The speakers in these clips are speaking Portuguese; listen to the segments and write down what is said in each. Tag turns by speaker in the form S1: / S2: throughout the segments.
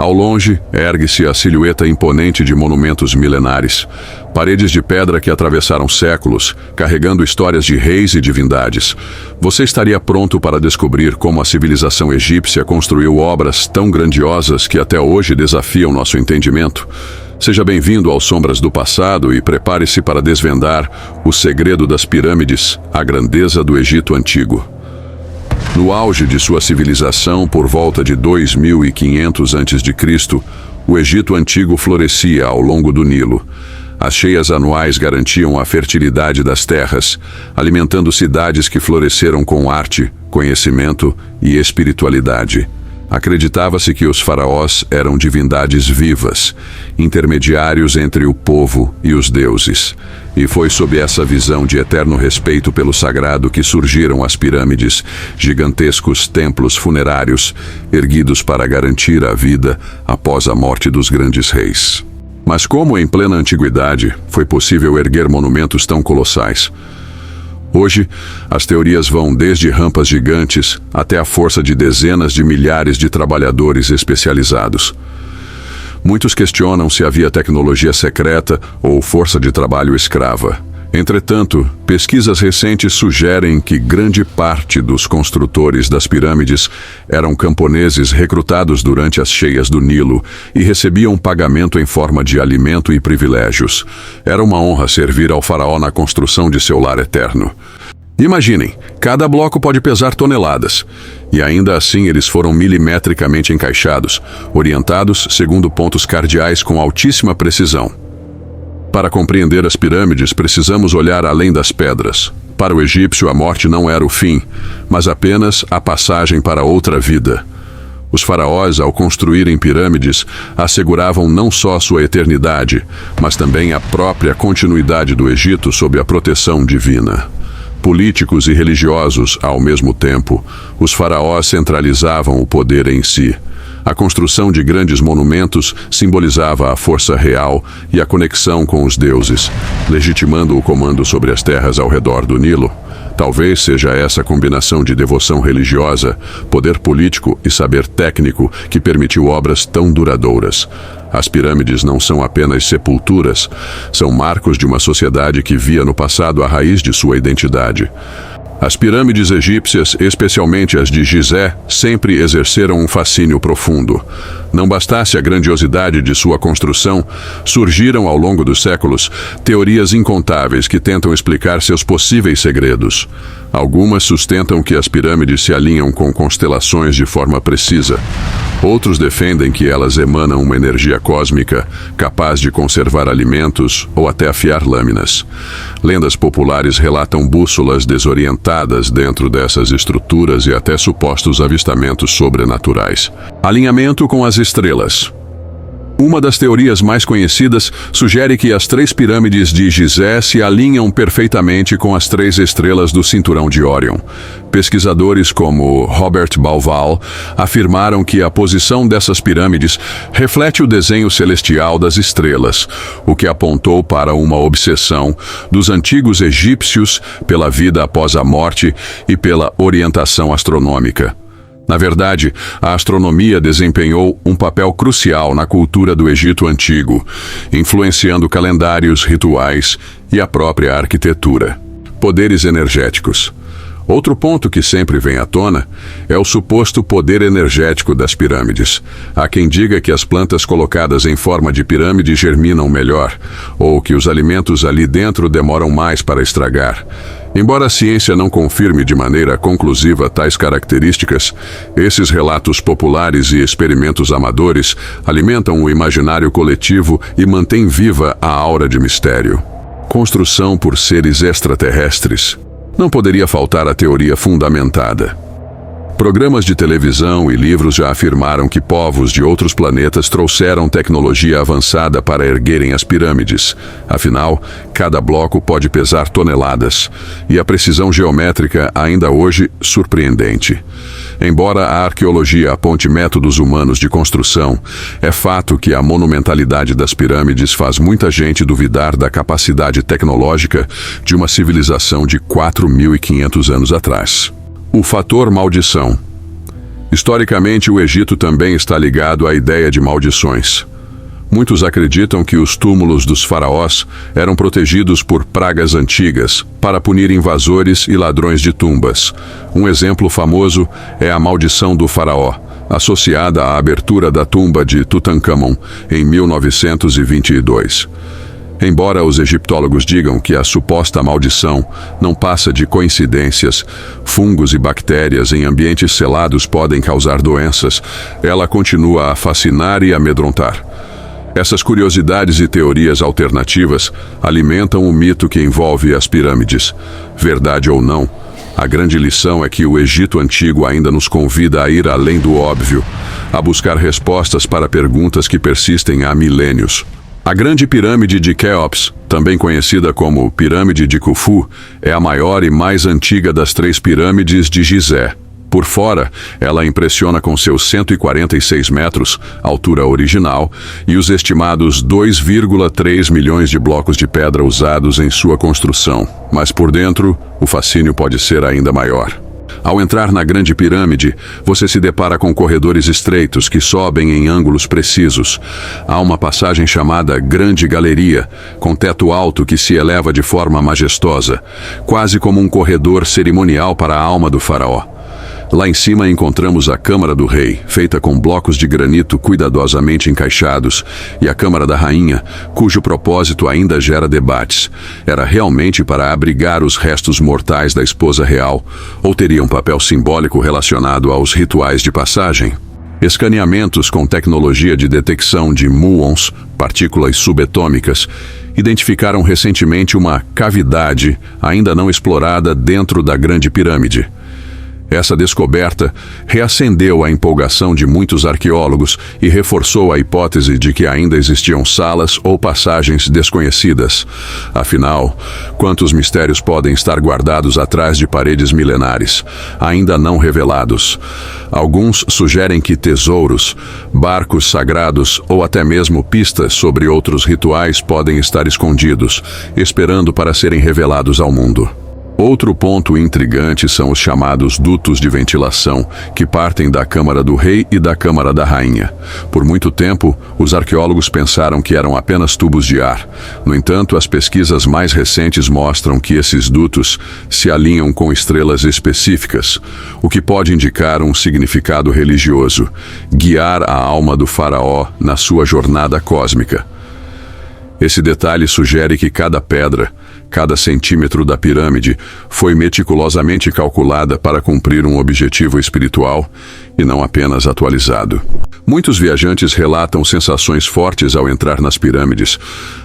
S1: Ao longe, ergue-se a silhueta imponente de monumentos milenares, paredes de pedra que atravessaram séculos, carregando histórias de reis e divindades. Você estaria pronto para descobrir como a civilização egípcia construiu obras tão grandiosas que até hoje desafiam nosso entendimento? Seja bem-vindo aos Sombras do Passado e prepare-se para desvendar o segredo das pirâmides, a grandeza do Egito Antigo. No auge de sua civilização, por volta de 2500 a.C., o Egito Antigo florescia ao longo do Nilo. As cheias anuais garantiam a fertilidade das terras, alimentando cidades que floresceram com arte, conhecimento e espiritualidade. Acreditava-se que os faraós eram divindades vivas, intermediários entre o povo e os deuses. E foi sob essa visão de eterno respeito pelo sagrado que surgiram as pirâmides, gigantescos templos funerários, erguidos para garantir a vida após a morte dos grandes reis. Mas como em plena antiguidade foi possível erguer monumentos tão colossais? Hoje, as teorias vão desde rampas gigantes até a força de dezenas de milhares de trabalhadores especializados. Muitos questionam se havia tecnologia secreta ou força de trabalho escrava. Entretanto, pesquisas recentes sugerem que grande parte dos construtores das pirâmides eram camponeses recrutados durante as cheias do Nilo e recebiam pagamento em forma de alimento e privilégios. Era uma honra servir ao faraó na construção de seu lar eterno. Imaginem, cada bloco pode pesar toneladas, e ainda assim eles foram milimetricamente encaixados, orientados segundo pontos cardeais com altíssima precisão. Para compreender as pirâmides, precisamos olhar além das pedras. Para o egípcio, a morte não era o fim, mas apenas a passagem para outra vida. Os faraós, ao construírem pirâmides, asseguravam não só sua eternidade, mas também a própria continuidade do Egito sob a proteção divina. Políticos e religiosos, ao mesmo tempo, os faraós centralizavam o poder em si. A construção de grandes monumentos simbolizava a força real e a conexão com os deuses, legitimando o comando sobre as terras ao redor do Nilo. Talvez seja essa combinação de devoção religiosa, poder político e saber técnico que permitiu obras tão duradouras. As pirâmides não são apenas sepulturas, são marcos de uma sociedade que via no passado a raiz de sua identidade. As pirâmides egípcias, especialmente as de Gizé, sempre exerceram um fascínio profundo. Não bastasse a grandiosidade de sua construção, surgiram ao longo dos séculos teorias incontáveis que tentam explicar seus possíveis segredos. Algumas sustentam que as pirâmides se alinham com constelações de forma precisa. Outros defendem que elas emanam uma energia cósmica capaz de conservar alimentos ou até afiar lâminas. Lendas populares relatam bússolas desorientadas dentro dessas estruturas e até supostos avistamentos sobrenaturais. Alinhamento com as estrelas. Uma das teorias mais conhecidas sugere que as 3 pirâmides de Gizé se alinham perfeitamente com as 3 estrelas do cinturão de Órion. Pesquisadores como Robert Bauval afirmaram que a posição dessas pirâmides reflete o desenho celestial das estrelas, o que apontou para uma obsessão dos antigos egípcios pela vida após a morte e pela orientação astronômica. Na verdade, a astronomia desempenhou um papel crucial na cultura do Egito Antigo, influenciando calendários, rituais e a própria arquitetura. Poderes energéticos. Outro ponto que sempre vem à tona é o suposto poder energético das pirâmides. Há quem diga que as plantas colocadas em forma de pirâmide germinam melhor, ou que os alimentos ali dentro demoram mais para estragar. Embora a ciência não confirme de maneira conclusiva tais características, esses relatos populares e experimentos amadores alimentam o imaginário coletivo e mantêm viva a aura de mistério. Construção por seres extraterrestres. Não poderia faltar a teoria fundamentada. Programas de televisão e livros já afirmaram que povos de outros planetas trouxeram tecnologia avançada para erguerem as pirâmides. Afinal, cada bloco pode pesar toneladas, e a precisão geométrica ainda hoje surpreendente. Embora a arqueologia aponte métodos humanos de construção, é fato que a monumentalidade das pirâmides faz muita gente duvidar da capacidade tecnológica de uma civilização de 4.500 anos atrás. O fator maldição. Historicamente, o Egito também está ligado à ideia de maldições. Muitos acreditam que os túmulos dos faraós eram protegidos por pragas antigas para punir invasores e ladrões de tumbas. Um exemplo famoso é a maldição do faraó, associada à abertura da tumba de Tutancâmon em 1922. Embora os egiptólogos digam que a suposta maldição não passa de coincidências, fungos e bactérias em ambientes selados podem causar doenças, ela continua a fascinar e amedrontar. Essas curiosidades e teorias alternativas alimentam o mito que envolve as pirâmides. Verdade ou não, a grande lição é que o Egito Antigo ainda nos convida a ir além do óbvio, a buscar respostas para perguntas que persistem há milênios. A Grande Pirâmide de Quéops, também conhecida como Pirâmide de Khufu, é a maior e mais antiga das 3 pirâmides de Gizé. Por fora, ela impressiona com seus 146 metros, altura original, e os estimados 2,3 milhões de blocos de pedra usados em sua construção. Mas por dentro, o fascínio pode ser ainda maior. Ao entrar na Grande Pirâmide, você se depara com corredores estreitos que sobem em ângulos precisos. Há uma passagem chamada Grande Galeria, com teto alto que se eleva de forma majestosa, quase como um corredor cerimonial para a alma do faraó. Lá em cima encontramos a Câmara do Rei, feita com blocos de granito cuidadosamente encaixados, e a Câmara da Rainha, cujo propósito ainda gera debates. Era realmente para abrigar os restos mortais da esposa real, ou teria um papel simbólico relacionado aos rituais de passagem? Escaneamentos com tecnologia de detecção de muons, partículas subatômicas, identificaram recentemente uma cavidade ainda não explorada dentro da Grande Pirâmide. Essa descoberta reacendeu a empolgação de muitos arqueólogos e reforçou a hipótese de que ainda existiam salas ou passagens desconhecidas. Afinal, quantos mistérios podem estar guardados atrás de paredes milenares, ainda não revelados? Alguns sugerem que tesouros, barcos sagrados ou até mesmo pistas sobre outros rituais podem estar escondidos, esperando para serem revelados ao mundo. Outro ponto intrigante são os chamados dutos de ventilação, que partem da Câmara do Rei e da Câmara da Rainha. Por muito tempo, os arqueólogos pensaram que eram apenas tubos de ar. No entanto, as pesquisas mais recentes mostram que esses dutos se alinham com estrelas específicas, o que pode indicar um significado religioso: guiar a alma do faraó na sua jornada cósmica. Esse detalhe sugere que cada pedra, cada centímetro da pirâmide foi meticulosamente calculada para cumprir um objetivo espiritual e não apenas atualizado. Muitos viajantes relatam sensações fortes ao entrar nas pirâmides.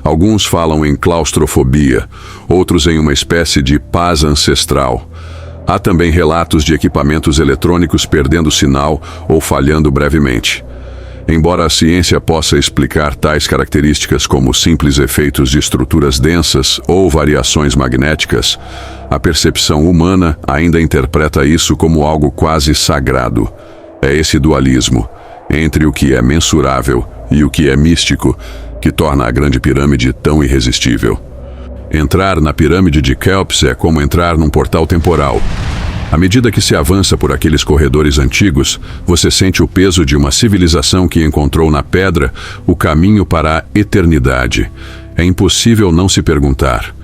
S1: Alguns falam em claustrofobia, outros em uma espécie de paz ancestral. Há também relatos de equipamentos eletrônicos perdendo sinal ou falhando brevemente. Embora a ciência possa explicar tais características como simples efeitos de estruturas densas ou variações magnéticas, a percepção humana ainda interpreta isso como algo quase sagrado. É esse dualismo entre o que é mensurável e o que é místico que torna a Grande Pirâmide tão irresistível. Entrar na Pirâmide de Quéops é como entrar num portal temporal. À medida que se avança por aqueles corredores antigos, você sente o peso de uma civilização que encontrou na pedra o caminho para a eternidade. É impossível não se perguntar: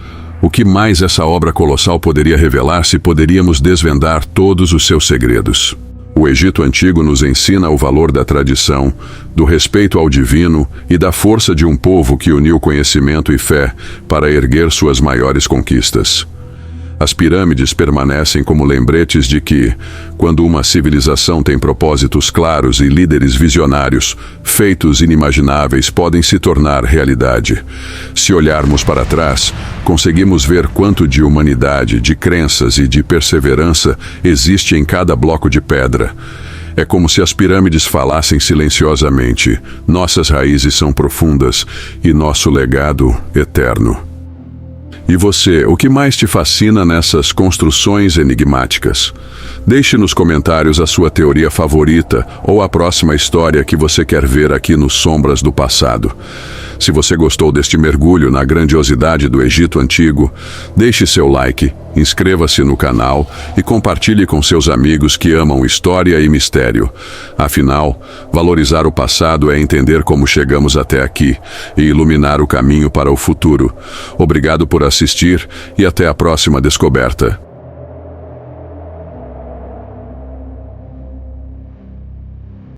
S1: o que mais essa obra colossal poderia revelar se poderíamos desvendar todos os seus segredos? O Egito Antigo nos ensina o valor da tradição, do respeito ao divino e da força de um povo que uniu conhecimento e fé para erguer suas maiores conquistas. As pirâmides permanecem como lembretes de que, quando uma civilização tem propósitos claros e líderes visionários, feitos inimagináveis podem se tornar realidade. Se olharmos para trás, conseguimos ver quanto de humanidade, de crenças e de perseverança existe em cada bloco de pedra. É como se as pirâmides falassem silenciosamente: nossas raízes são profundas e nosso legado eterno. E você, o que mais te fascina nessas construções enigmáticas? Deixe nos comentários a sua teoria favorita ou a próxima história que você quer ver aqui no Sombras do Passado. Se você gostou deste mergulho na grandiosidade do Egito Antigo, deixe seu like, inscreva-se no canal e compartilhe com seus amigos que amam história e mistério. Afinal, valorizar o passado é entender como chegamos até aqui e iluminar o caminho para o futuro. Obrigado por assistir e até a próxima descoberta.